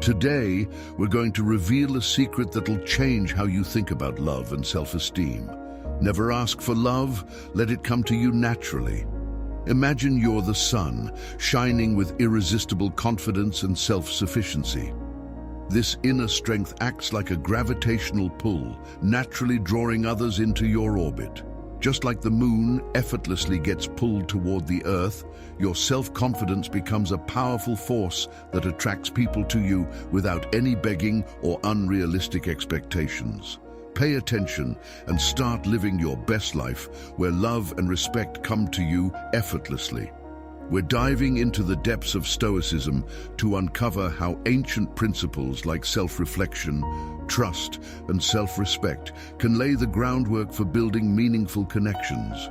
Today, we're going to reveal a secret that'll change how you think about love and self-esteem. Never ask for love, let it come to you naturally. Imagine you're the sun, shining with irresistible confidence and self-sufficiency. This inner strength acts like a gravitational pull, naturally drawing others into your orbit. Just like the moon effortlessly gets pulled toward the earth, your self-confidence becomes a powerful force that attracts people to you without any begging or unrealistic expectations. Pay attention and start living your best life where love and respect come to you effortlessly. We're diving into the depths of Stoicism to uncover how ancient principles like self-reflection, trust, and self-respect can lay the groundwork for building meaningful connections.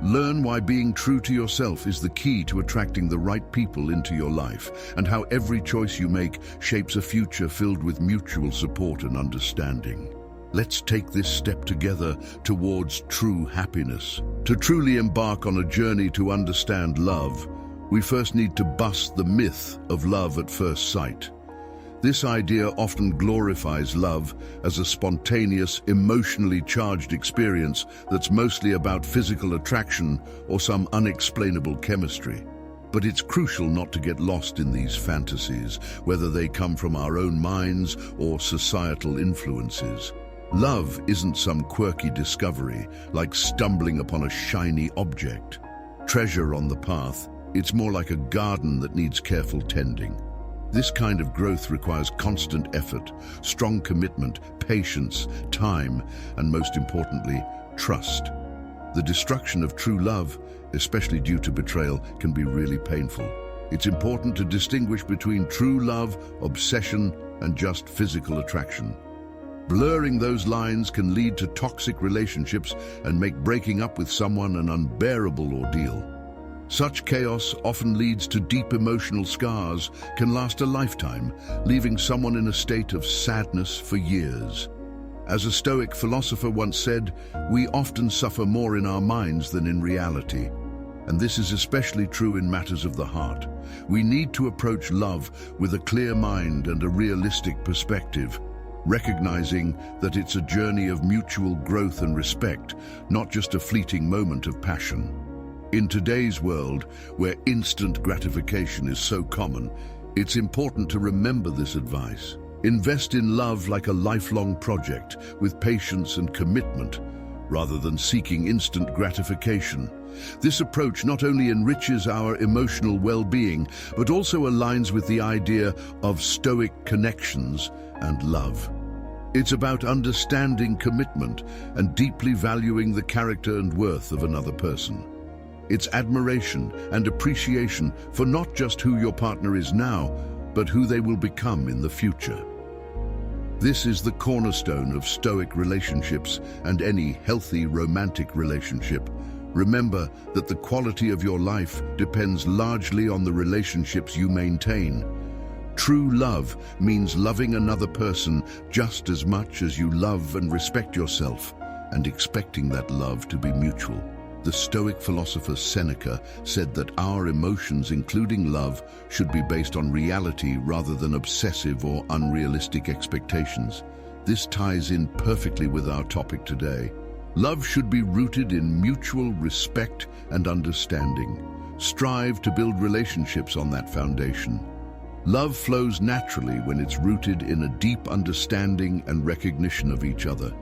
Learn why being true to yourself is the key to attracting the right people into your life, and how every choice you make shapes a future filled with mutual support and understanding. Let's take this step together towards true happiness. To truly embark on a journey to understand love, we first need to bust the myth of love at first sight. This idea often glorifies love as a spontaneous, emotionally charged experience that's mostly about physical attraction or some unexplainable chemistry. But it's crucial not to get lost in these fantasies, whether they come from our own minds or societal influences. Love isn't some quirky discovery, like stumbling upon a shiny object. Treasure on the path, it's more like a garden that needs careful tending. This kind of growth requires constant effort, strong commitment, patience, time, and most importantly, trust. The destruction of true love, especially due to betrayal, can be really painful. It's important to distinguish between true love, obsession, and just physical attraction. Blurring those lines can lead to toxic relationships and make breaking up with someone an unbearable ordeal. Such chaos often leads to deep emotional scars, can last a lifetime, leaving someone in a state of sadness for years. As a Stoic philosopher once said, we often suffer more in our minds than in reality. And this is especially true in matters of the heart. We need to approach love with a clear mind and a realistic perspective, recognizing that it's a journey of mutual growth and respect, not just a fleeting moment of passion. In today's world, where instant gratification is so common, it's important to remember this advice. Invest in love like a lifelong project, with patience and commitment, rather than seeking instant gratification. This approach not only enriches our emotional well-being, but also aligns with the idea of Stoic connections and love. It's about understanding commitment and deeply valuing the character and worth of another person. It's admiration and appreciation for not just who your partner is now, but who they will become in the future. This is the cornerstone of Stoic relationships and any healthy romantic relationship. Remember that the quality of your life depends largely on the relationships you maintain. True love means loving another person just as much as you love and respect yourself, and expecting that love to be mutual. The Stoic philosopher Seneca said that our emotions, including love, should be based on reality rather than obsessive or unrealistic expectations. This ties in perfectly with our topic today. Love should be rooted in mutual respect and understanding. Strive to build relationships on that foundation. Love flows naturally when it's rooted in a deep understanding and recognition of each other.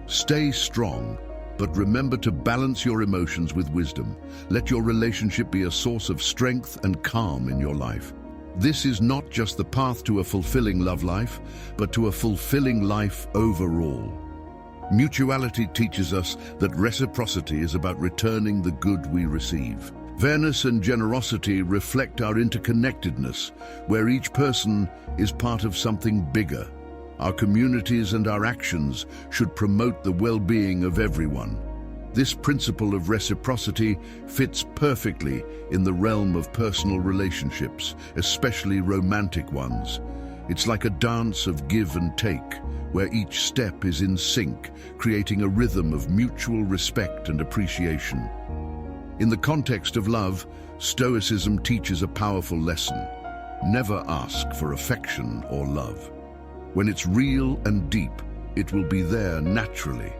Stay strong, but remember to balance your emotions with wisdom. Let your relationship be a source of strength and calm in your life. This is not just the path to a fulfilling love life, but to a fulfilling life overall. Mutuality teaches us that reciprocity is about returning the good we receive. Fairness and generosity reflect our interconnectedness, where each person is part of something bigger. Our communities and our actions should promote the well-being of everyone. This principle of reciprocity fits perfectly in the realm of personal relationships, especially romantic ones. It's like a dance of give and take, where each step is in sync, creating a rhythm of mutual respect and appreciation. In the context of love, Stoicism teaches a powerful lesson. Never ask for affection or love. When it's real and deep, it will be there naturally.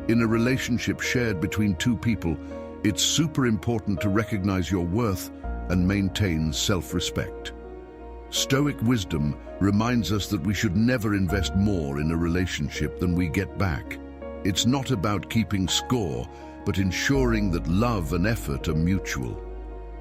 In a relationship shared between two people, it's super important to recognize your worth and maintain self-respect. Stoic wisdom reminds us that we should never invest more in a relationship than we get back. It's not about keeping score, but ensuring that love and effort are mutual.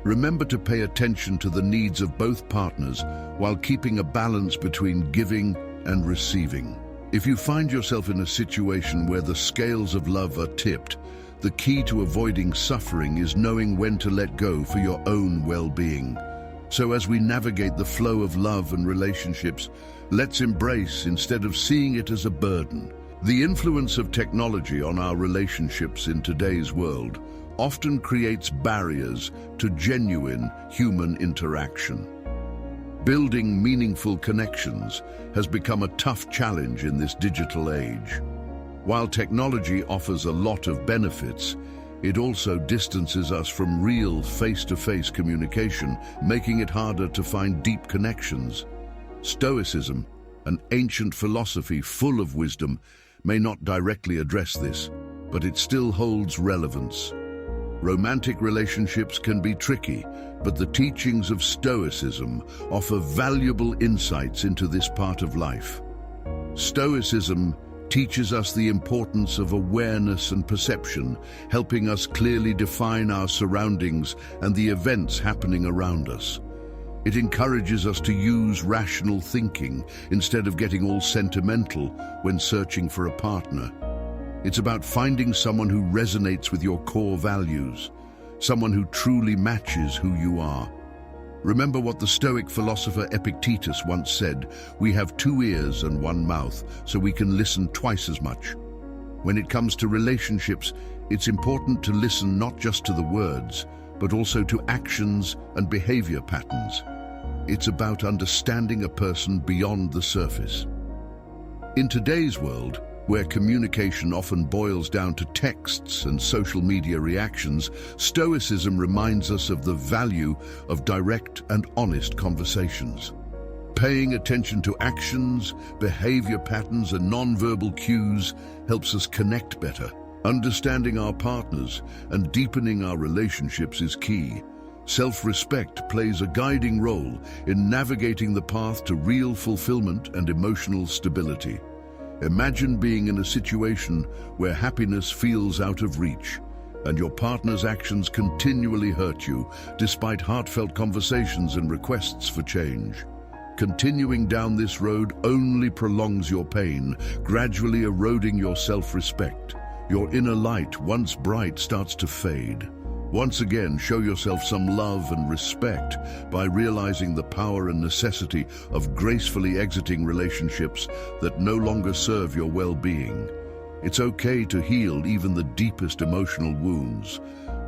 Remember to pay attention to the needs of both partners while keeping a balance between giving and receiving. If you find yourself in a situation where the scales of love are tipped, the key to avoiding suffering is knowing when to let go for your own well-being. So as we navigate the flow of love and relationships, let's embrace instead of seeing it as a burden. The influence of technology on our relationships in today's world often creates barriers to genuine human interaction. Building meaningful connections has become a tough challenge in this digital age. While technology offers a lot of benefits, it also distances us from real face-to-face communication, making it harder to find deep connections. Stoicism, an ancient philosophy full of wisdom, may not directly address this, but it still holds relevance. Romantic relationships can be tricky, but the teachings of Stoicism offer valuable insights into this part of life. Stoicism teaches us the importance of awareness and perception, helping us clearly define our surroundings and the events happening around us. It encourages us to use rational thinking instead of getting all sentimental when searching for a partner. It's about finding someone who resonates with your core values, someone who truly matches who you are. Remember what the Stoic philosopher Epictetus once said, "We have 2 ears and 1 mouth, so we can listen twice as much." When it comes to relationships, it's important to listen not just to the words, but also to actions and behavior patterns. It's about understanding a person beyond the surface. In today's world, where communication often boils down to texts and social media reactions, Stoicism reminds us of the value of direct and honest conversations. Paying attention to actions, behavior patterns, and nonverbal cues helps us connect better. Understanding our partners and deepening our relationships is key. Self-respect plays a guiding role in navigating the path to real fulfillment and emotional stability. Imagine being in a situation where happiness feels out of reach and your partner's actions continually hurt you, despite heartfelt conversations and requests for change. Continuing down this road only prolongs your pain, gradually eroding your self-respect. Your inner light, once bright, starts to fade. Once again, show yourself some love and respect by realizing the power and necessity of gracefully exiting relationships that no longer serve your well-being. It's okay to heal even the deepest emotional wounds.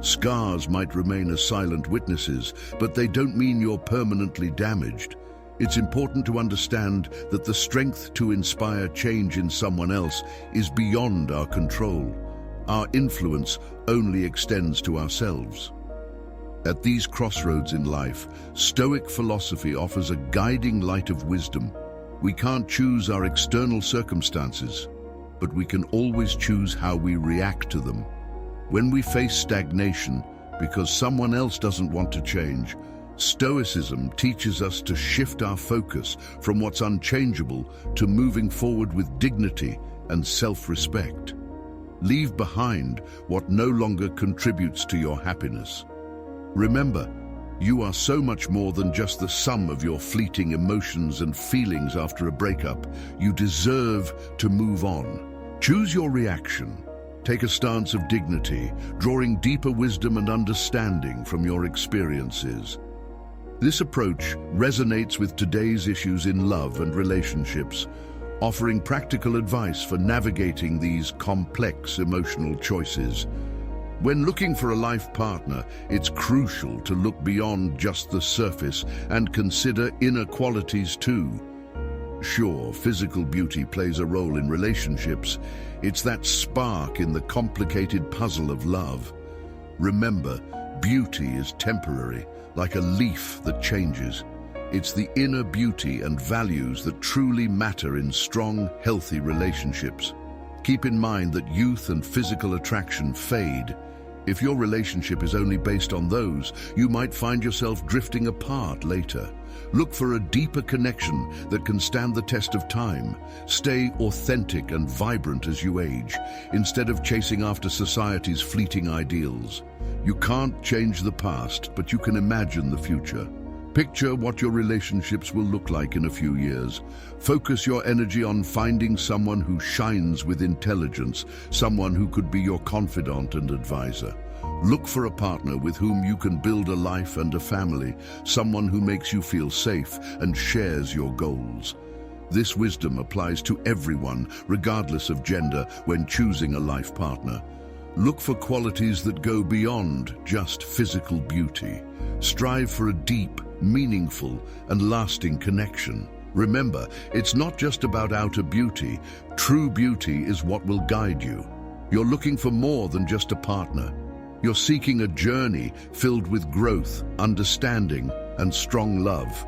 Scars might remain as silent witnesses, but they don't mean you're permanently damaged. It's important to understand that the strength to inspire change in someone else is beyond our control. Our influence only extends to ourselves. At these crossroads in life, Stoic philosophy offers a guiding light of wisdom. We can't choose our external circumstances, but we can always choose how we react to them. When we face stagnation because someone else doesn't want to change, Stoicism teaches us to shift our focus from what's unchangeable to moving forward with dignity and self-respect. Leave behind what no longer contributes to your happiness. Remember, you are so much more than just the sum of your fleeting emotions and feelings after a breakup. You deserve to move on. Choose your reaction. Take a stance of dignity, drawing deeper wisdom and understanding from your experiences. This approach resonates with today's issues in love and relationships, offering practical advice for navigating these complex emotional choices. When looking for a life partner, it's crucial to look beyond just the surface and consider inner qualities too. Sure, physical beauty plays a role in relationships. It's that spark in the complicated puzzle of love. Remember, beauty is temporary, like a leaf that changes. It's the inner beauty and values that truly matter in strong, healthy relationships. Keep in mind that youth and physical attraction fade. If your relationship is only based on those, you might find yourself drifting apart later. Look for a deeper connection that can stand the test of time. Stay authentic and vibrant as you age, instead of chasing after society's fleeting ideals. You can't change the past, but you can imagine the future. Picture what your relationships will look like in a few years. Focus your energy on finding someone who shines with intelligence, someone who could be your confidant and advisor. Look for a partner with whom you can build a life and a family, someone who makes you feel safe and shares your goals. This wisdom applies to everyone, regardless of gender, when choosing a life partner. Look for qualities that go beyond just physical beauty. Strive for a deep, meaningful, and lasting connection. Remember, it's not just about outer beauty. True beauty is what will guide you. You're looking for more than just a partner. You're seeking a journey filled with growth, understanding, and strong love.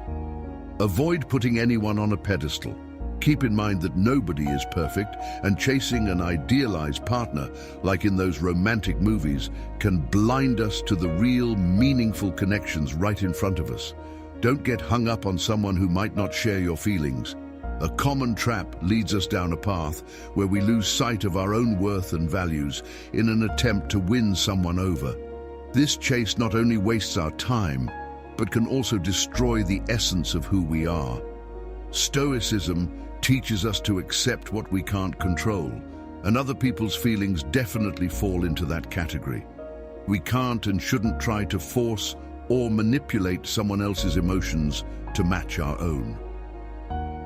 Avoid putting anyone on a pedestal. Keep in mind that nobody is perfect, and chasing an idealized partner, like in those romantic movies, can blind us to the real, meaningful connections right in front of us. Don't get hung up on someone who might not share your feelings. A common trap leads us down a path where we lose sight of our own worth and values in an attempt to win someone over. This chase not only wastes our time, but can also destroy the essence of who we are. Stoicism teaches us to accept what we can't control, and other people's feelings definitely fall into that category. We can't and shouldn't try to force or manipulate someone else's emotions to match our own.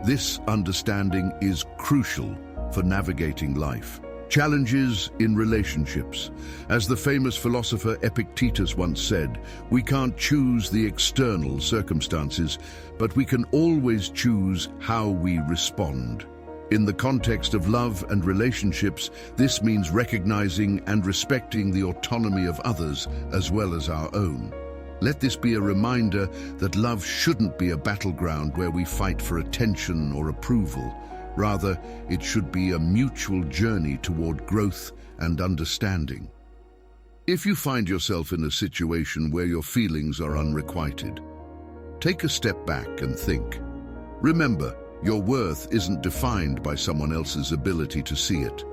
This understanding is crucial for navigating life. Challenges in relationships. As the famous philosopher Epictetus once said, we can't choose the external circumstances, but we can always choose how we respond. In the context of love and relationships, this means recognizing and respecting the autonomy of others as well as our own. Let this be a reminder that love shouldn't be a battleground where we fight for attention or approval. Rather, it should be a mutual journey toward growth and understanding. If you find yourself in a situation where your feelings are unrequited, take a step back and think. Remember, your worth isn't defined by someone else's ability to see it.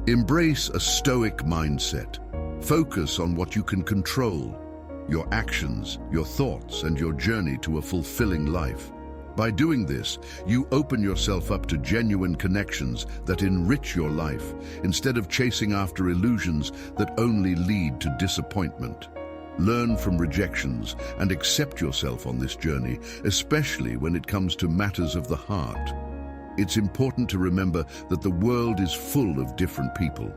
Embrace a stoic mindset. Focus on what you can control: your actions, your thoughts, and your journey to a fulfilling life. By doing this, you open yourself up to genuine connections that enrich your life, instead of chasing after illusions that only lead to disappointment. Learn from rejections and accept yourself on this journey, especially when it comes to matters of the heart. It's important to remember that the world is full of different people.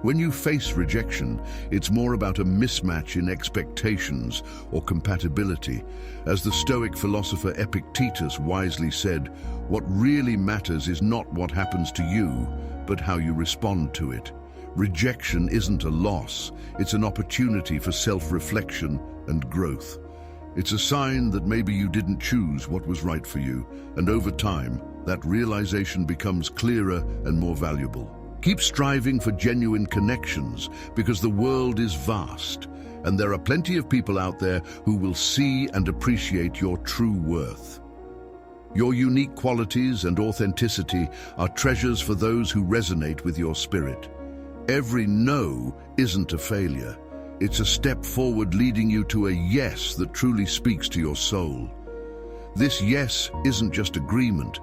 When you face rejection, it's more about a mismatch in expectations or compatibility. As the Stoic philosopher Epictetus wisely said, what really matters is not what happens to you, but how you respond to it. Rejection isn't a loss, it's an opportunity for self-reflection and growth. It's a sign that maybe you didn't choose what was right for you, and over time, that realization becomes clearer and more valuable. Keep striving for genuine connections, because the world is vast, and there are plenty of people out there who will see and appreciate your true worth. Your unique qualities and authenticity are treasures for those who resonate with your spirit. Every no isn't a failure. It's a step forward leading you to a yes that truly speaks to your soul. This yes isn't just agreement,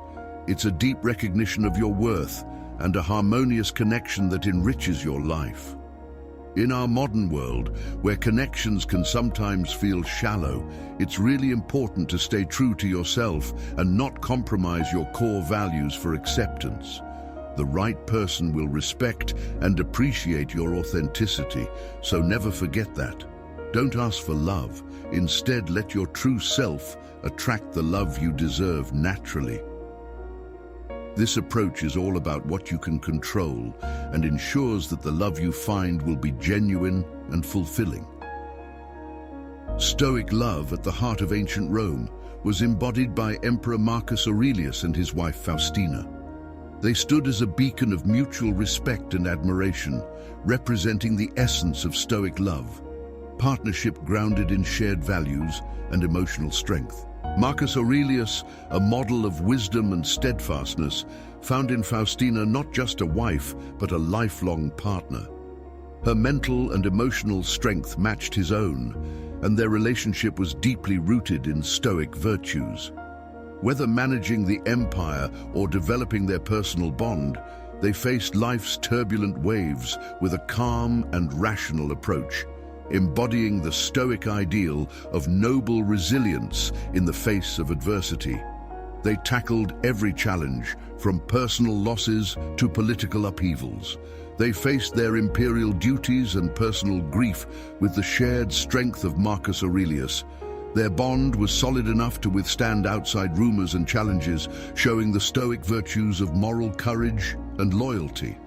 it's a deep recognition of your worth and a harmonious connection that enriches your life. In our modern world, where connections can sometimes feel shallow, it's really important to stay true to yourself and not compromise your core values for acceptance. The right person will respect and appreciate your authenticity, so never forget that. Don't ask for love. Instead, let your true self attract the love you deserve naturally. This approach is all about what you can control and ensures that the love you find will be genuine and fulfilling. Stoic love at the heart of ancient Rome. was embodied by Emperor Marcus Aurelius and his wife Faustina. They stood as a beacon of mutual respect and admiration, representing the essence of Stoic love, partnership grounded in shared values and emotional strength. Marcus Aurelius, a model of wisdom and steadfastness, found in Faustina not just a wife, but a lifelong partner. Her mental and emotional strength matched his own, and their relationship was deeply rooted in Stoic virtues. Whether managing the empire or developing their personal bond, they faced life's turbulent waves with a calm and rational approach, embodying the Stoic ideal of noble resilience in the face of adversity. They tackled every challenge, from personal losses to political upheavals. They faced their imperial duties and personal grief with the shared strength of Marcus Aurelius. Their bond was solid enough to withstand outside rumors and challenges, showing the Stoic virtues of moral courage and loyalty.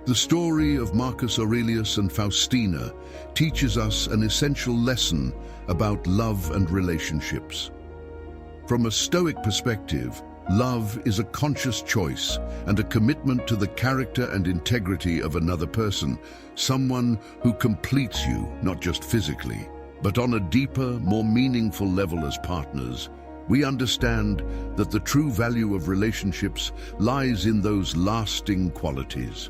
The story of Marcus Aurelius and Faustina teaches us an essential lesson about love and relationships. From a Stoic perspective, love is a conscious choice and a commitment to the character and integrity of another person, someone who completes you, not just physically, but on a deeper, more meaningful level as partners. We understand that the true value of relationships lies in those lasting qualities.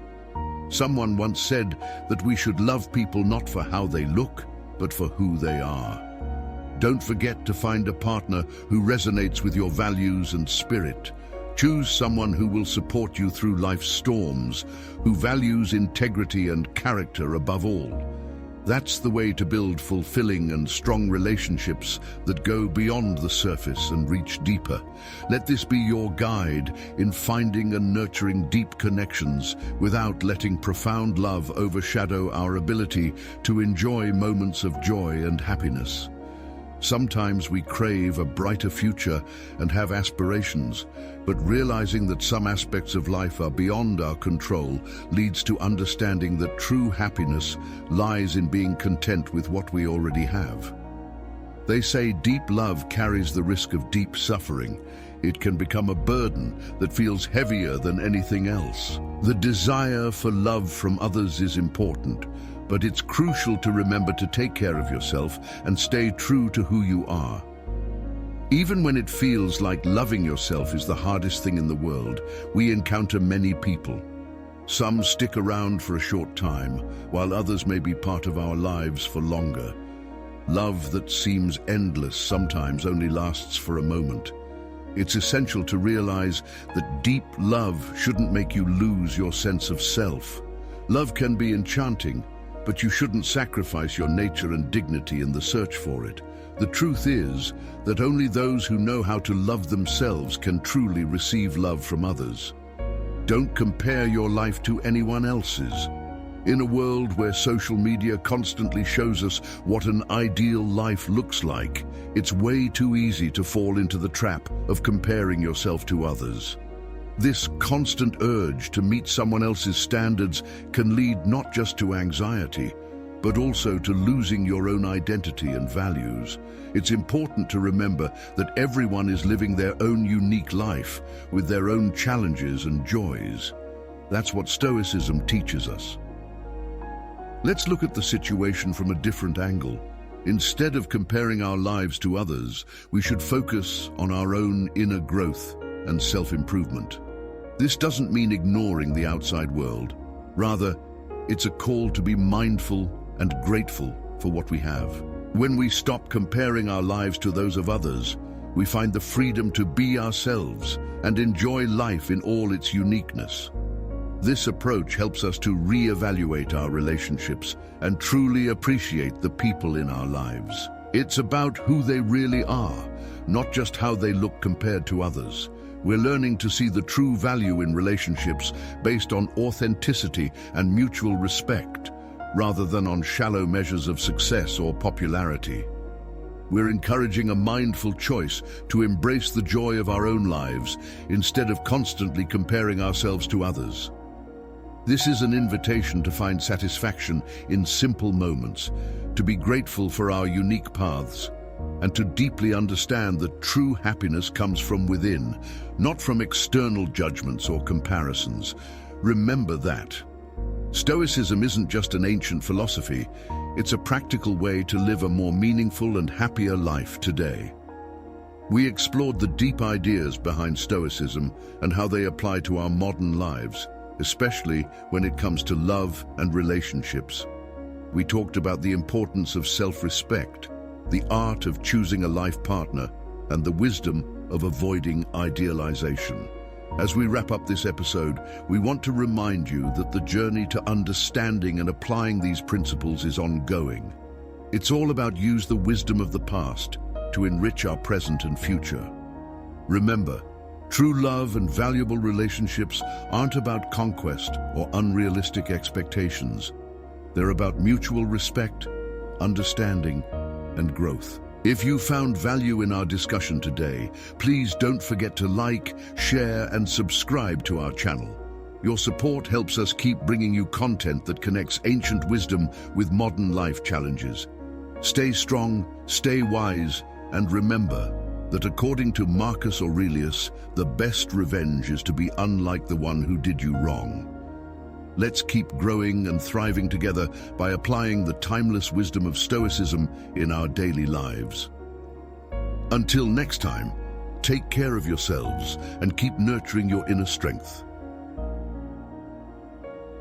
Someone once said that we should love people not for how they look, but for who they are. Don't forget to find a partner who resonates with your values and spirit. Choose someone who will support you through life's storms, who values integrity and character above all. That's the way to build fulfilling and strong relationships that go beyond the surface and reach deeper. Let this be your guide in finding and nurturing deep connections without letting profound love overshadow our ability to enjoy moments of joy and happiness. Sometimes we crave a brighter future and have aspirations, but realizing that some aspects of life are beyond our control leads to understanding that true happiness lies in being content with what we already have. They say deep love carries the risk of deep suffering. It can become a burden that feels heavier than anything else. The desire for love from others is important, but it's crucial to remember to take care of yourself and stay true to who you are. Even when it feels like loving yourself is the hardest thing in the world, we encounter many people. Some stick around for a short time, while others may be part of our lives for longer. Love that seems endless sometimes only lasts for a moment. It's essential to realize that deep love shouldn't make you lose your sense of self. Love can be enchanting, but you shouldn't sacrifice your nature and dignity in the search for it. The truth is that only those who know how to love themselves can truly receive love from others. Don't compare your life to anyone else's. In a world where social media constantly shows us what an ideal life looks like, it's way too easy to fall into the trap of comparing yourself to others. This constant urge to meet someone else's standards can lead not just to anxiety, but also to losing your own identity and values. It's important to remember that everyone is living their own unique life with their own challenges and joys. That's what Stoicism teaches us. Let's look at the situation from a different angle. Instead of comparing our lives to others, we should focus on our own inner growth and self-improvement. This doesn't mean ignoring the outside world. Rather, it's a call to be mindful and grateful for what we have. When we stop comparing our lives to those of others, we find the freedom to be ourselves and enjoy life in all its uniqueness. This approach helps us to reevaluate our relationships and truly appreciate the people in our lives. It's about who they really are, not just how they look compared to others. We're learning to see the true value in relationships based on authenticity and mutual respect, rather than on shallow measures of success or popularity. We're encouraging a mindful choice to embrace the joy of our own lives instead of constantly comparing ourselves to others. This is an invitation to find satisfaction in simple moments, to be grateful for our unique paths, and to deeply understand that true happiness comes from within, not from external judgments or comparisons. Remember that. Stoicism isn't just an ancient philosophy, it's a practical way to live a more meaningful and happier life today. We explored the deep ideas behind Stoicism and how they apply to our modern lives, especially when it comes to love and relationships. We talked about the importance of self-respect, the art of choosing a life partner, and the wisdom of avoiding idealization. As we wrap up this episode, we want to remind you that the journey to understanding and applying these principles is ongoing. It's all about use the wisdom of the past to enrich our present and future. Remember, true love and valuable relationships aren't about conquest or unrealistic expectations. They're about mutual respect, understanding, and growth. If you found value in our discussion today, please don't forget to like, share, and subscribe to our channel. Your support helps us keep bringing you content that connects ancient wisdom with modern life challenges. Stay strong, stay wise, and remember that according to Marcus Aurelius, the best revenge is to be unlike the one who did you wrong. Let's keep growing and thriving together by applying the timeless wisdom of Stoicism in our daily lives. Until next time, take care of yourselves and keep nurturing your inner strength.